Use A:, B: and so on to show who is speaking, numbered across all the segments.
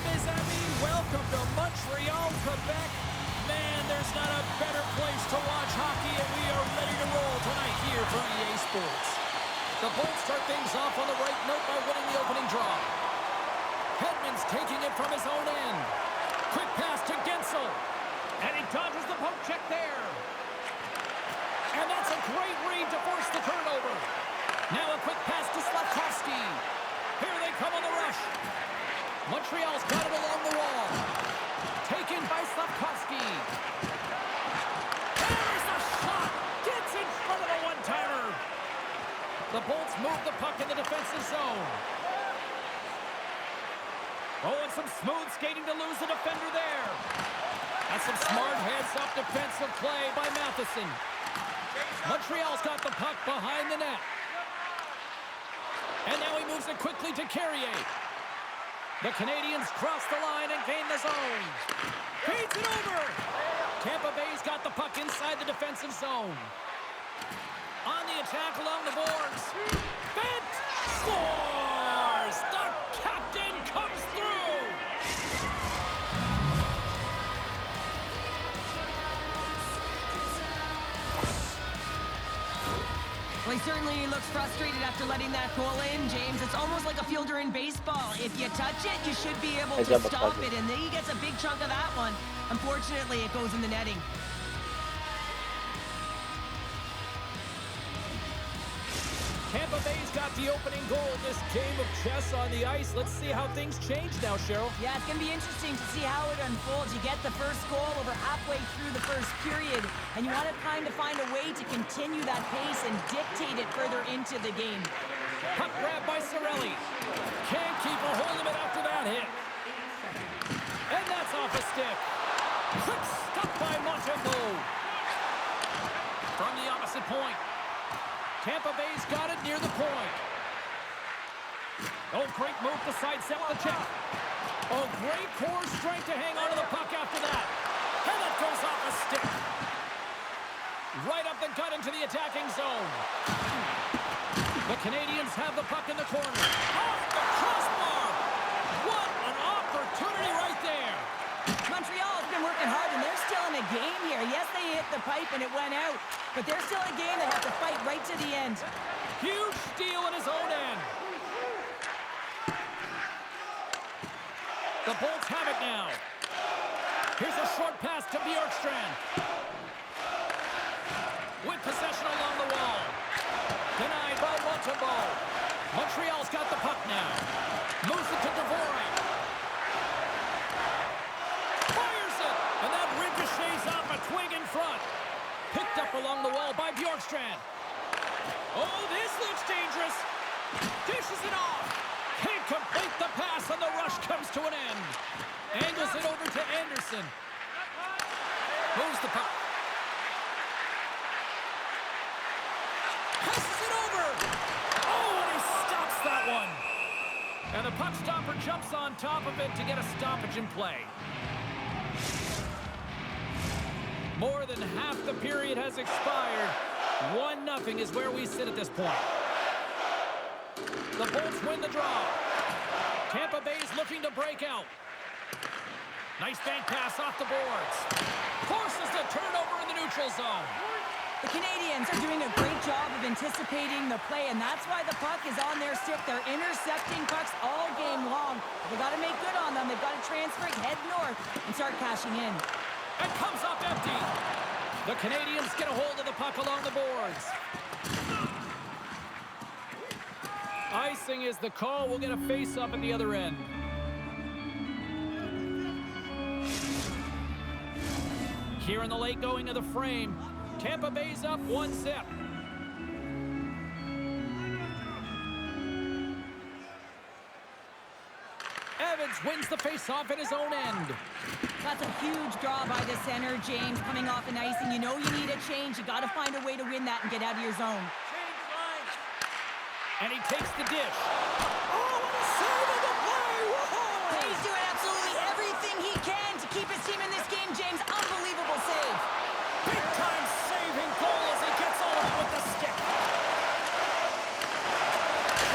A: mes amis, welcome to Montreal, Quebec. Man, there's not a better place to watch hockey, and we are ready to roll tonight here for EA Sports. The Bolts start things off on the right note by winning the opening draw. Hedman's taking it from his own end. Quick pass to Gensel. And he dodges the poke check there. And that's a great read to force the turnover. Now a quick pass to Slavkovsky. Here they come on the rush. Montreal's got it along the wall. Taken by Slavkovsky. There's a shot. Gets in front of the one-timer. The Bolts move the puck in the defensive zone. Oh, and some smooth skating to lose the defender there. That's some smart heads-up defensive play by Matheson. Montreal's got the puck behind the net. And now he moves it quickly to Carrier. The Canadians cross the line and gain the zone. Feeds it over. Tampa Bay's got the puck inside the defensive zone. On the attack along the boards. Bent scores! The captain comes through!
B: Well, he certainly looks frustrated after letting that goal in, James. It's almost like a fielder in baseball. If you touch it, you should be able to stop it, and then he gets a big chunk of that one. Unfortunately, it goes in the netting.
A: Tampa Bay's got the opening goal in this game of chess on the ice. Let's see how things change now, Cheryl.
B: Yeah, it's going to be interesting to see how it unfolds. You get the first goal over halfway through the first period, and you want to kind of find a way to continue that pace and dictate it further into the game.
A: Puck grab by Cirelli. Can't keep a hold of it after that hit. And that's off a stick. Quick stop by Montembeault. From the opposite point. Tampa Bay's got it near the point. Oh, great move to sidestep the check. Oh, great core strength to hang onto the puck after that. And it goes off a stick. Right up the gut into the attacking zone. The Canadians have the puck in the corner. Off the crossbar. What an opportunity right there.
B: Montreal's been working hard, and they're still in a game here. Yes, they hit the pipe and it went out, but they're still in a game. They have to fight right to the end.
A: Huge steal in his own end. The Bolts have it now. Here's a short pass to Bjorkstrand. With possession along the wall. Denied by Montembeault. Montreal's got the puck now. Moves it to Dvorak. Fires it. And that ricochets off a twig in front. Picked up along the wall by Bjorkstrand. Oh, this looks dangerous. Dishes it off. Can't complete the pass, and the rush comes to an end. Angles it over to Anderson. Moves the puck. Passes it over. Oh, and he stops that one. And the puck stopper jumps on top of it to get a stoppage in play. More than half the period has expired. 1-0 is where we sit at this point. The Bolts win the draw. Tampa Bay's looking to break out. Nice bank pass off the boards. Forces the turnover in the neutral zone.
B: The Canadians are doing a great job of anticipating the play, and that's why the puck is on their stick. They're intercepting pucks all game long. They've got to make good on them. They've got to transfer it, head north, and start cashing in.
A: And comes up empty. The Canadians get a hold of the puck along the boards. Icing is the call. We'll get a face-up at the other end. Here in the late going of the frame. Tampa Bay's up 1-0. Evans wins the face-off at his own end.
B: That's a huge draw by the center, James, coming off an icing. You know you need a change. You got to find a way to win that and get out of your zone.
A: And he takes the dish. Oh, what a save of the play! Whoa!
B: He's doing absolutely everything he can to keep his team in this game, James. Unbelievable save.
A: Big-time saving goal as he gets all of it with the stick.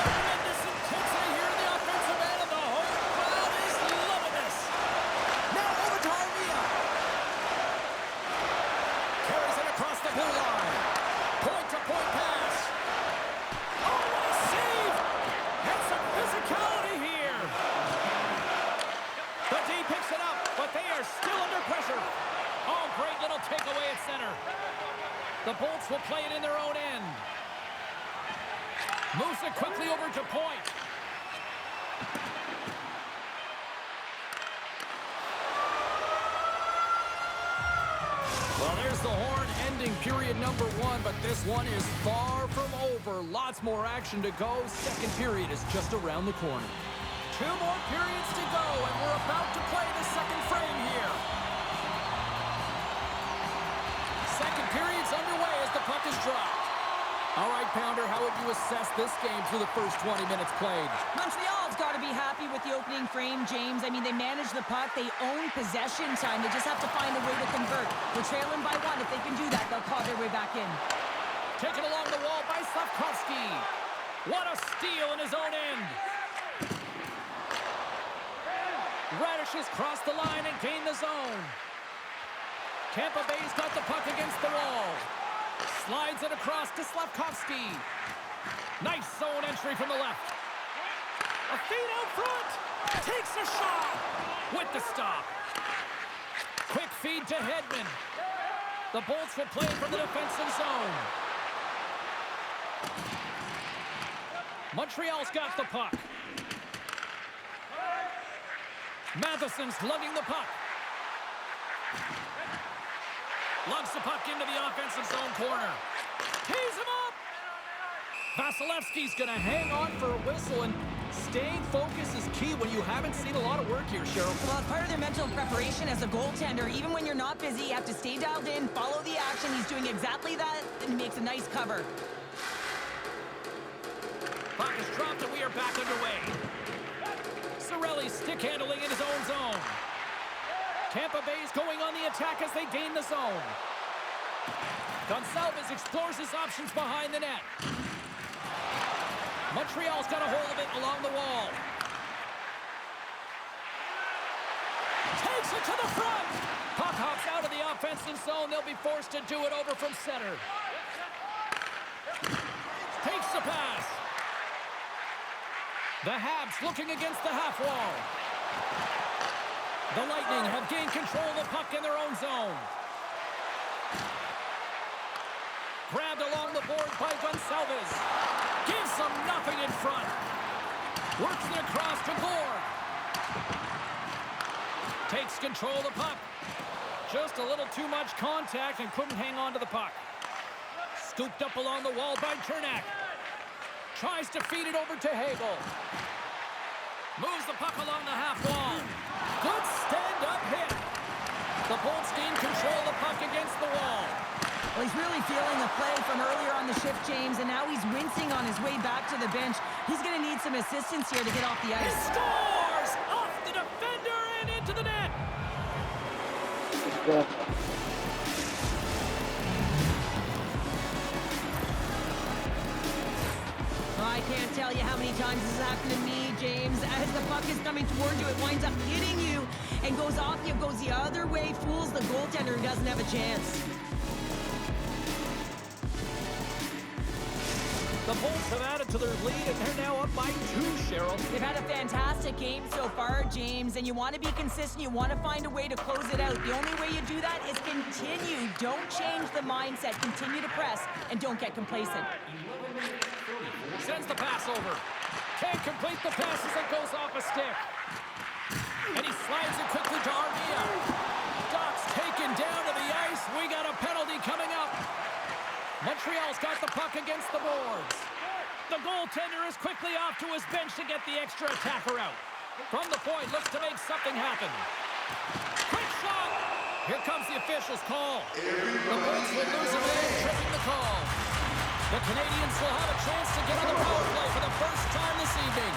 A: Tremendous intensity here in the offensive end, and the home crowd is loving it. The Bolts will play it in their own end. Moves it quickly over to point. Well, there's the horn ending period number 1, but this one is far from over. Lots more action to go. Second period is just around the corner. 2 more periods to go, and we're about to play the second frame here. Second period's underway as the puck is dropped. All right, Pounder, how would you assess this game through the first 20 minutes played?
B: Montreal's got to be happy with the opening frame, James. I mean, they manage the puck. They own possession time. They just have to find a way to convert. They're trailing by 1. If they can do that, they'll claw their way back in.
A: Taken along the wall by Slavkovsky. What a steal in his own end. Radish has crossed the line and gained the zone. Tampa Bay's got the puck against the wall. Slides it across to Slavkovsky. Nice zone entry from the left. A feed out front. Takes a shot with the stop. Quick feed to Hedman. The Bolts will play from the defensive zone. Montreal's got the puck. Matheson's lugging the puck. Lugs the puck into the offensive zone corner. Tees him up! Vasilevsky's going to hang on for a whistle, and staying focused is key when you haven't seen a lot of work here, Cheryl.
B: Well, it's part of their mental preparation as a goaltender. Even when you're not busy, you have to stay dialed in, follow the action. He's doing exactly that, and he makes a nice cover.
A: Puck is dropped, and we are back underway. Cirelli stick handling in his own zone. Tampa Bay's going on the attack as they gain the zone. Gonçalves explores his options behind the net. Montreal's got a hold of it along the wall. Takes it to the front. Puck hops out of the offensive zone. They'll be forced to do it over from center. Takes the pass. The Habs looking against the half wall. The Lightning have gained control of the puck in their own zone. Grabbed along the board by Gonçalves. Gives them nothing in front. Works it across to Gore. Takes control of the puck. Just a little too much contact and couldn't hang on to the puck. Scooped up along the wall by Chernak. Tries to feed it over to Hagel. Moves the puck along the half wall. Good stand-up hit. The Bolts gain control of the puck against the wall.
B: Well, he's really feeling the play from earlier on the shift, James, and now he's wincing on his way back to the bench. He's going to need some assistance here to get off the ice.
A: He scores! Off the defender and into the net!
B: I can't tell you how many times this has happened to me, James. As the puck is coming toward you, it winds up hitting you and goes off you, goes the other way, fools the goaltender who doesn't have a chance.
A: The Bolts have added to their lead, and they're now up by 2, Cheryl.
B: They've had a fantastic game so far, James, and you want to be consistent. You want to find a way to close it out. The only way you do that is continue. Don't change the mindset. Continue to press, and don't get complacent.
A: Sends the pass over. Can't complete the pass as it goes off a stick. And he slides it quickly to Armia. Doc's taken down to the ice. We got a penalty coming up. Montreal's got the puck against the boards. The goaltender is quickly off to his bench to get the extra attacker out. From the point, looks to make something happen. Quick shot! Here comes the official's call. The Bolts will lose a man, tripping the call. The Canadians will have a chance to get on the power play for the first time this evening.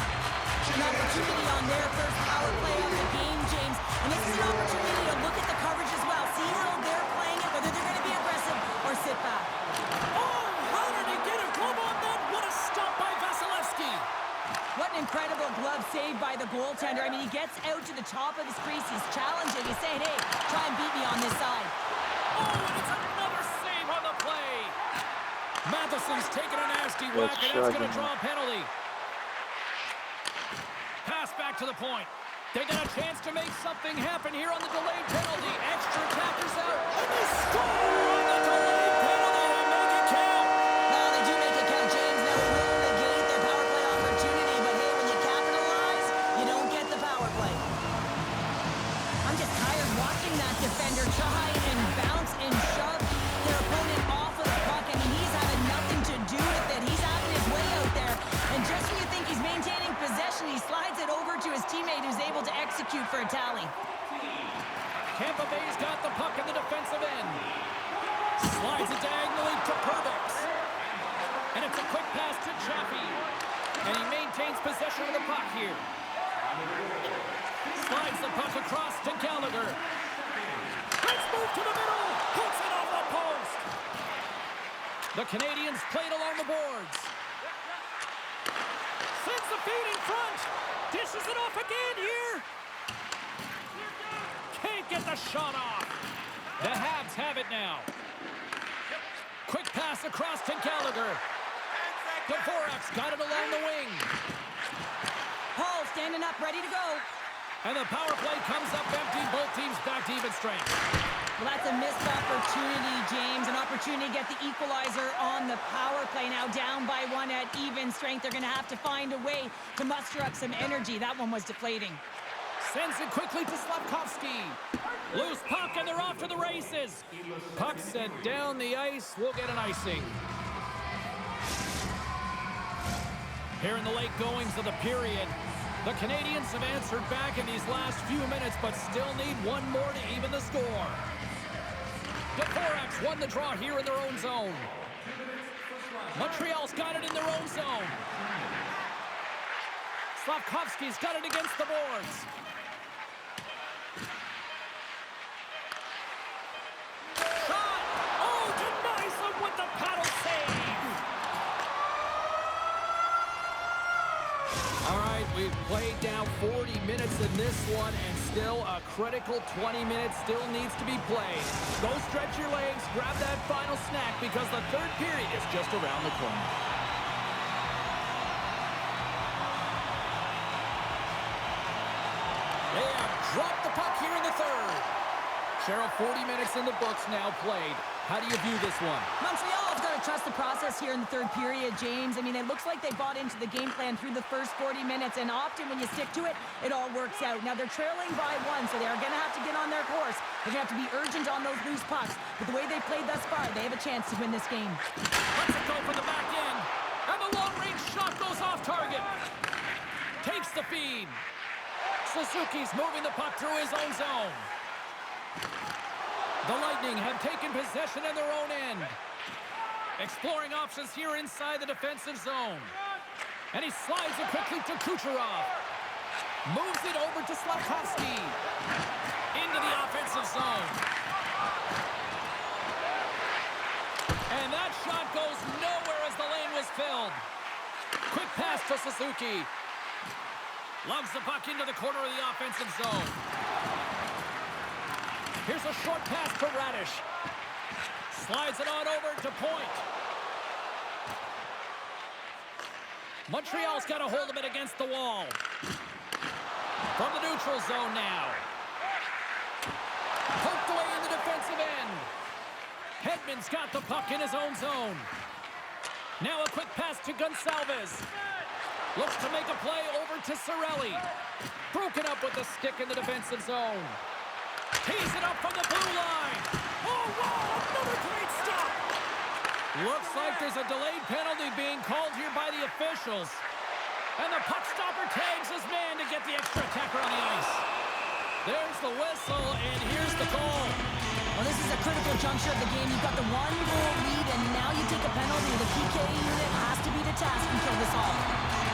B: An opportunity on their first power play of the game, James. And this is an opportunity to look at the coverage as well. See how they're playing it, whether they're going to be aggressive or sit back.
A: Oh, how did he get a glove on that? What a stop by Vasilevsky.
B: What an incredible glove save by the goaltender. I mean, he gets out to the top of his crease. He's challenging. He's saying, hey, try and beat me on this side.
A: Oh, and it's another save on the play. Matheson's taking a nasty whack, and that's going to draw a penalty. Pass back to the point. They got a chance to make something happen here on the delayed penalty. Extra attackers out, and they score on the delayed penalty.
B: substitute for a tally.
A: Tampa Bay's got the puck in the defensive end. Slides it diagonally to Perbix. And it's a quick pass to Chaffee. And he maintains possession of the puck here. Slides the puck across to Gallagher. Let's move to the middle. Hooks it off the post. The Canadians played along the boards. Sends the feed in front. Dishes it off again here. Can't get the shot off. The Habs have it now. Quick pass across to Gallagher. Dvorak's got it along the wing.
B: Paul standing up, ready to go.
A: And the power play comes up empty. Both teams back to even strength.
B: Well, that's a missed opportunity, James. An opportunity to get the equalizer on the power play. Now down by one at even strength. They're going to have to find a way to muster up some energy. That one was deflating.
A: Sends it quickly to Slafkovsky. Loose puck, and they're off to the races. Puck sent down the ice. We'll get an icing. Here in the late goings of the period, the Canadians have answered back in these last few minutes, but still need one more to even the score. Dvorak's won the draw here in their own zone. Montreal's got it in their own zone. Slafkovsky's got it against the boards. Shot! Oh, denies them with the paddle save! All right, we've played down 40 minutes in this one, and still a critical 20 minutes still needs to be played. Go stretch your legs, grab that final snack, because the third period is just around the corner. They have dropped the puck here in the third. Cheryl, 40 minutes in the books now played. How do you view this one?
B: Montreal's got to trust the process here in the third period, James. I mean, it looks like they bought into the game plan through the first 40 minutes, and often when you stick to it, it all works out. Now, they're trailing by one, so they are going to have to get on their course. They're going to have to be urgent on those loose pucks. But the way they've played thus far, they have a chance to win this game.
A: Let's it go for the back end. And the long-range shot goes off target. Takes the feed. Suzuki's moving the puck through his own zone. The Lightning have taken possession in their own end. Exploring options here inside the defensive zone. And he slides it quickly to Kucherov. Moves it over to Slafkovsky. Into the offensive zone. And that shot goes nowhere as the lane was filled. Quick pass to Suzuki. Lugs the puck into the corner of the offensive zone. Here's a short pass to Radish. Slides it on over to Point. Montreal's got a hold of it against the wall. From the neutral zone now. Poked away in the defensive end. Hedman's got the puck in his own zone. Now a quick pass to Gonsalves. Looks to make a play over to Cirelli. Broken up with the stick in the defensive zone. Tees it up from the blue line. Oh, wow, another great stop. Looks like there's a delayed penalty being called here by the officials. And the puck stopper tags his man to get the extra attacker on the ice. There's the whistle, and here's the call.
B: Well, this is a critical juncture of the game. You've got the one-goal lead, and now you take a penalty. The PK unit has to be the task and kill this off.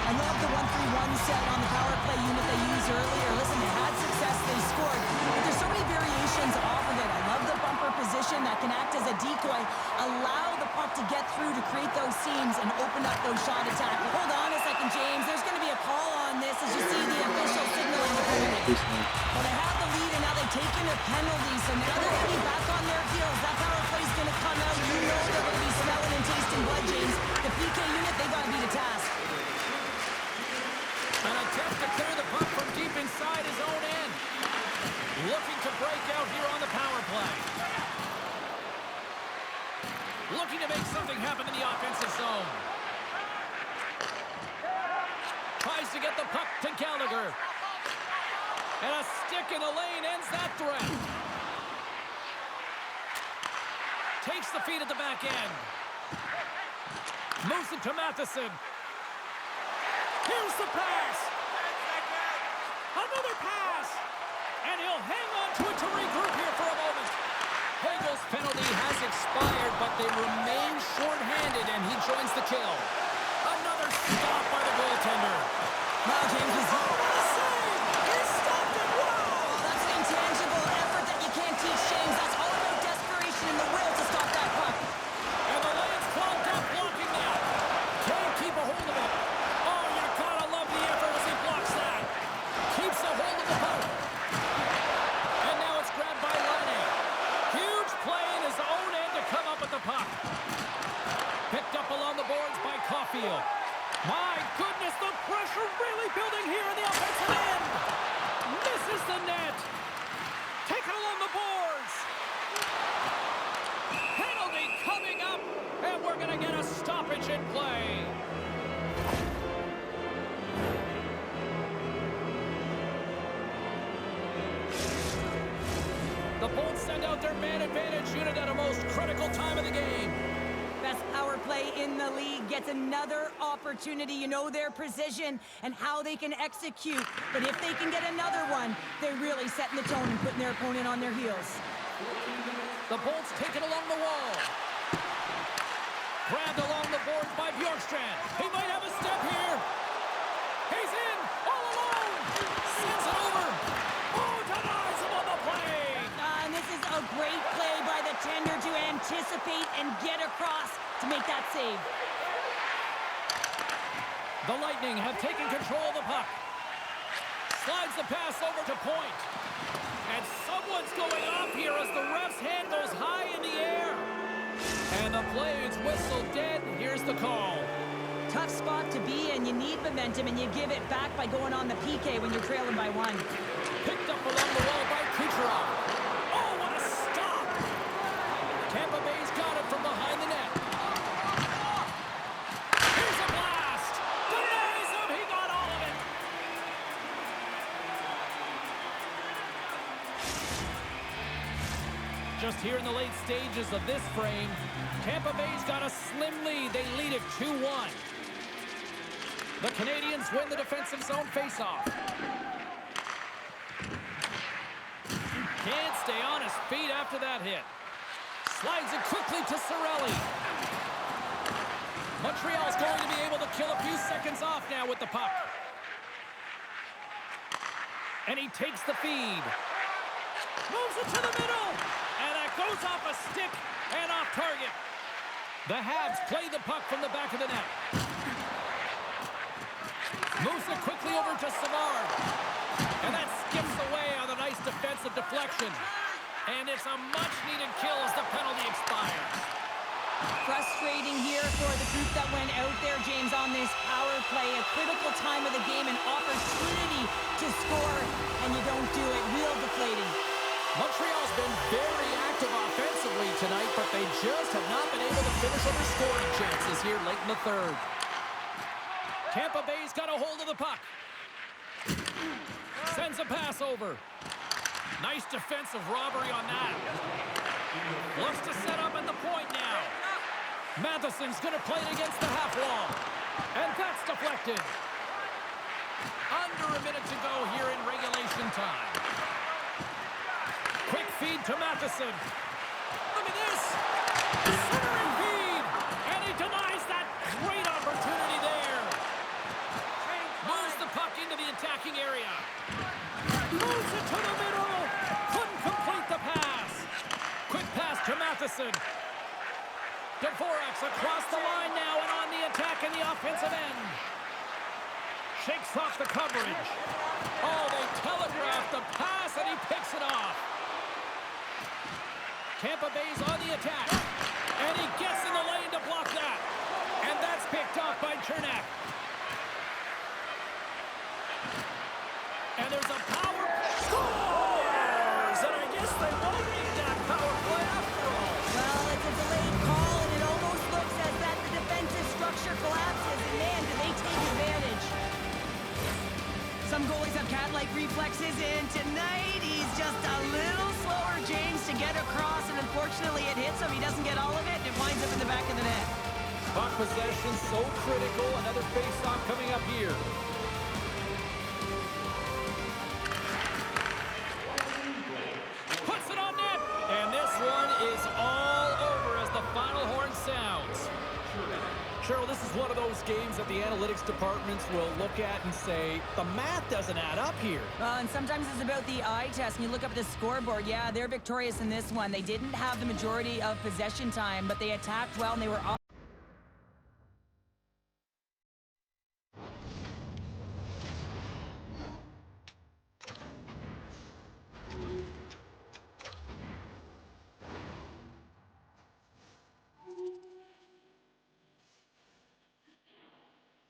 B: I love the 1-3-1 set on the power play unit they used earlier. Listen, they had success, they scored, but there's so many variations off of it. I love the bumper position that can act as a decoy, allow the puck to get through to create those seams and open up those shot attacks. Hold on a second, James. There's going to be a call on this as you see the official signaling the penalty. Well, they have the lead, and now they've taken a penalty, so now they're going to be back on their heels. That power play's going to come out. You know they're going to be smelling and tasting blood, James. The PK unit, they got to be the task.
A: An attempt to clear the puck from deep inside his own end. Looking to break out here on the power play. Looking to make something happen in the offensive zone. Tries to get the puck to Gallagher. And a stick in the lane ends that threat. Takes the feed at the back end. Moves it to Matheson. Here's the pass. Another pass. penalty has expired, but they remain short-handed, and he joins the kill. Another stop by the goaltender.
B: Wow, James is...
A: Oh, what a save! He stopped it! Wow!
B: That's an intangible effort that you can't teach, James. That's all about desperation and the will to stop that puck.
A: And the lane's clogged up, blocking now. Can't keep a hold of it. Oh, you gotta love the effort as he blocks that. Keeps a hold of the puck. And now it's grabbed by Laine. Huge play in his own end to come up with the puck. Picked up along the boards by Caulfield. My goodness, the pressure really building here in the offensive end. Misses the net. Taken along the boards. Penalty coming up, and we're going to get a stoppage in play. The Bolts send out their man advantage unit at a most critical time of the game.
B: Best power play in the league gets another opportunity. You know their precision and how they can execute. But if they can get another one, they're really setting the tone and putting their opponent on their heels.
A: The Bolts take it along the wall. Grabbed along the boards by Bjorkstrand. He might have a step here. He's in, all alone. Sends it over. Oh, denies him on the play.
B: And this is a great play by the tender to anticipate and get across to make that save.
A: The Lightning have taken control of the puck. Slides the pass over to point. And someone's going off here as the ref's hand goes high in the air. And the play is whistled dead. Here's the call.
B: Tough spot to be in. You need momentum, and you give it back by going on the PK when you're trailing by one.
A: Picked up along the wall by Kucherov. Oh, what a stop! Tampa Bay's got it from behind the net. Here's a blast! Denies him! He got all of it! Just here in the late stages of this frame, Tampa Bay's got a slim lead. They lead it 2-1. The Canadians win the defensive zone faceoff. Can't stay on his feet after that hit. Slides it quickly to Cirelli. Montreal's going to be able to kill a few seconds off now with the puck. And he takes the feed. Moves it to the middle. And that goes off a stick and off target. The Habs play the puck from the back of the net. Moves it quickly over to Savard. And that skips away on a nice defensive deflection. And it's a much-needed kill as the penalty expires.
B: Frustrating here for the group that went out there, James, on this power play. A critical time of the game, an opportunity to score, and you don't do it. Real deflating.
A: Montreal's been very active offensively tonight, but they just have not been able to finish on their scoring chances here late in the third. Tampa Bay's got a hold of the puck. Sends a pass over. Nice defensive robbery on that. Looks to set up at the point now. Matheson's going to play it against the half wall. And that's deflected. Under a minute to go here in regulation time. Quick feed to Matheson. Look at this. Centering feed. And he denies that great opportunity there. Moves the puck into the attacking area. Moves it to the middle. Couldn't complete the pass. Quick pass to Matheson. Dvorak's across the line now and on the attack in the offensive end. Shakes off the coverage. Oh, they telegraphed the pass and he picks it off. Tampa Bay's on the attack. And he gets in the lane to block that. And that's picked off by Chernak. And there's a power scores! And I guess they won't need that power play after all.
B: Well, it's a delayed call, and it almost looks as that the defensive structure collapses. And man, do they take advantage. Some goalies have cat-like reflexes, and tonight he's just a little slower, James, to get across. And unfortunately, it hits him. He doesn't get all of it, and it winds up in the back of the net.
A: Puck possession so critical. Another face-off coming up here. Puts it on net, and this one is all that the analytics departments will look at and say, the math doesn't add up here.
B: Well, and sometimes it's about the eye test. And you look up at the scoreboard, yeah, they're victorious in this one. They didn't have the majority of possession time, but they attacked well, and they were